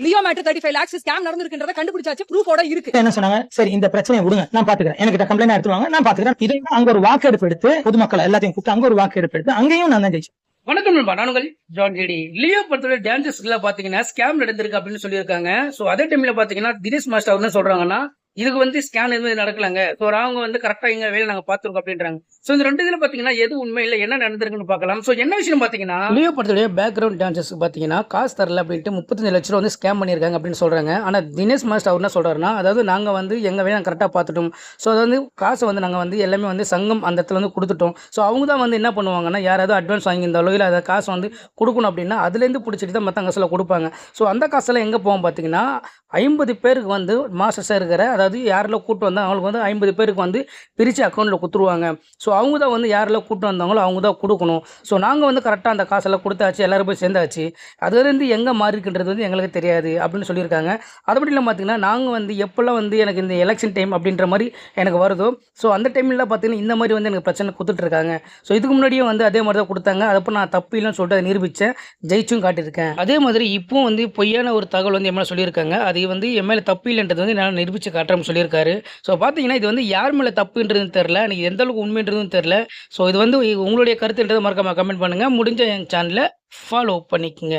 Leo matter 35 lakhs scam நடந்திருக்குன்றத கண்டுபிடிச்சாச்சு, ப்ரூஃபோட இருக்கு. என்ன சொன்னாங்க, சரி இந்த பிரச்சனையை விடுங்க, நான் பாத்துக்கிறேன், எனக்கு கம்ப்ளைண்ட் எடுத்துவாங்க, நான் பாத்துக்கிறேன். இதை அங்க ஒரு வாக்கெடுப்பு எடுத்து பொதுமக்கள் எல்லாத்தையும் கூப்பிட்டு அங்க ஒரு வாக்கெடுப்பு எடுத்து அங்கேயும் நான் தான் ஜெயிச்சேன். வணக்கம் நண்பா, நான் உங்கள் ஜான் ஜெடி. லியோ படத்தோட டான்சஸ்ல பாத்தீங்கன்னா ஸ்கேம் நடந்திருக்கு அப்படின்னு சொல்லியிருக்காங்க. சோ அதே டைம்ல பாத்தீங்கன்னா தினேஷ் மாஸ்டர் என்ன சொல்றாங்கன்னா, இதுக்கு ஸ்கேன் எதுவும் நடக்கலங்க. ஸோ அவங்க கரெக்டா எங்க வேலை நாங்க பாத்துருக்கோம் அப்படின்றாங்க. சோ இந்த ரெண்டு இதுல பாத்தீங்கன்னா எது உண்மை இல்ல என்ன நடந்திருக்குன்னு பாக்கலாம். சோ என்ன விஷயம் பாத்தீங்கன்னா, லியோ படத்துடைய பேக்ரவுண்ட் டான்சஸ் பாத்தீங்கன்னா காசு தரல அப்படின்ட்டு 35 லட்சம் ரூபா ஸ்கேம் பண்ணிருக்காங்க அப்படின்னு சொல்றாங்க. ஆனா தினேஷ் மாஸ்டர் அவர் என்ன சொல்றாருன்னா, அதாவது நாங்க எங்க வேலை கரெக்டா பாத்துட்டோம். ஸோ அது காசை நாங்க எல்லாமே சங்கம் அந்த இடத்துல கொடுத்துட்டோம். ஸோ அவங்க தான் என்ன பண்ணுவாங்கன்னா, யாராவது அட்வான்ஸ் வாங்கியிருந்தாலோ இல்லை அதை காசு கொடுக்கணும் அப்படின்னா அதுலேருந்து பிடிச்சிட்டு தான் மற்ற காசில் கொடுப்பாங்க. ஸோ அந்த காசெல்லாம் எங்கே போவோம் பார்த்தீங்கன்னா, 50 பேருக்கு மாஸ்டர்ஸாக இருக்கிற, அதாவது யாரெல்லாம் கூட்டு வந்தால் அவங்களுக்கு 50 பேருக்கு பிரித்து அக்கௌண்ட்டில் கொடுத்துருவாங்க. ஸோ அவங்க தான் யாரெல்லாம் கூட்டு வந்தாங்களோ அவங்க தான் கொடுக்கணும். ஸோ நாங்கள் கரெக்டாக அந்த காசெல்லாம் கொடுத்தாச்சு, எல்லோரும் போய் சேர்ந்தாச்சு. அதுலேருந்து எங்கே மாறிக்கின்றது எங்களுக்கு தெரியாது அப்படின்னு சொல்லியிருக்காங்க. அது மட்டும் இல்லாமல் பார்த்தீங்கன்னா, நாங்கள் எப்போல்லாம் எனக்கு இந்த எலெக்ஷன் டைம் அப்படின்ற மாதிரி எனக்கு வருதோ, ஸோ அந்த டைமில் பார்த்தீங்கன்னா இந்த மாதிரி எனக்கு பிரச்சனை கொடுத்துட்ருக்காங்க. ஸோ இதுக்கு முன்னாடியும் அதே மாதிரி தான் கொடுத்தாங்க. அதப்போ நான் தப்பு இல்லைன்னு சொல்லிட்டு அதை நிரூபித்தேன், ஜெயிச்சும் காட்டியிருக்கேன். அதே மாதிரி இப்போவும் பொய்யான ஒரு தகவல் எம்எல்ஏ சொல்லியிருக்காங்க. அது எம்எல்ஏ தப்பு இல்லைன்றது என்னால் நிரூபித்து காட்டுறோம்னு சொல்லியிருக்காரு. ஸோ பார்த்தீங்கன்னா இது யார் மேலே தப்புன்றதுன்னு தெரில, எனக்கு எந்த அளவுக்கு உண்மைன்றதும் தெரில. ஸோ இது உங்களுடைய கருத்துன்றதை மறக்காம கமெண்ட் பண்ணுங்கள். முடிஞ்ச என் சேனலை ஃபாலோ பண்ணிக்கோங்க.